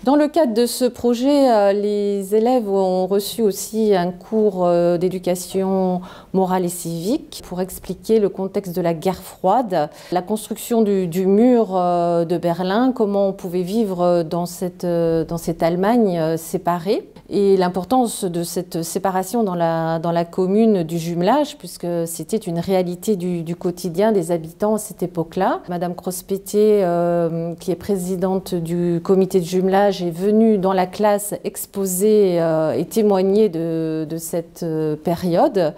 Dans le cadre de ce projet, les élèves ont reçu aussi un cours d'éducation morale et civique pour expliquer le contexte de la guerre froide, la construction du mur de Berlin, comment on pouvait vivre dans cette Allemagne séparée et l'importance de cette séparation dans la commune du jumelage, puisque c'était une réalité du quotidien des habitants à cette époque-là. Madame Crosspétier, qui est présidente du comité de jumelage, est venue dans la classe exposer et témoigner de cette période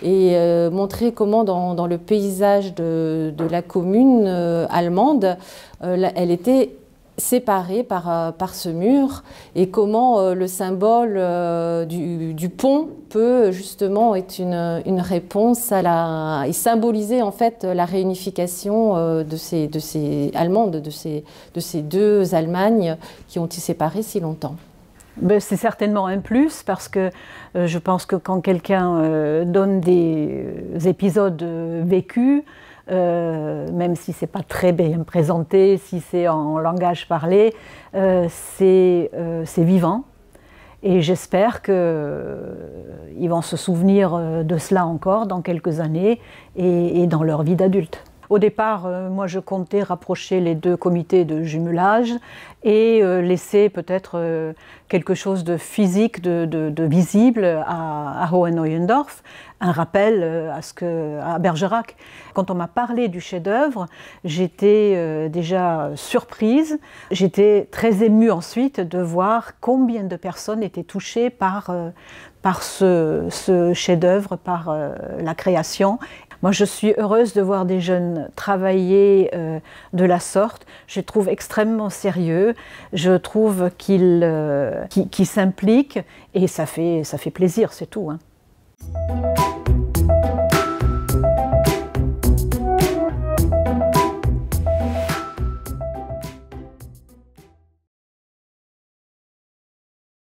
et montrer comment dans le paysage de la commune allemande, elle était séparée par ce mur et comment le symbole du pont peut justement être une réponse et symboliser en fait la réunification de ces Allemandes, de ces deux Allemagnes qui ont été séparées si longtemps. C'est certainement un plus parce que je pense que quand quelqu'un donne des épisodes vécus, même si ce n'est pas très bien présenté, si c'est en langage parlé, c'est vivant. Et j'espère qu'ils vont se souvenir de cela encore dans quelques années et dans leur vie d'adulte. Au départ, moi je comptais rapprocher les deux comités de jumelage et laisser peut-être quelque chose de physique, de visible à Hoheneuendorf, un rappel à Bergerac. Quand on m'a parlé du chef-d'œuvre, j'étais déjà surprise. J'étais très émue ensuite de voir combien de personnes étaient touchées par ce chef-d'œuvre, par la création. Moi, je suis heureuse de voir des jeunes travailler de la sorte. Je les trouve extrêmement sérieux. Je trouve qu'ils s'impliquent et ça fait plaisir, c'est tout, hein.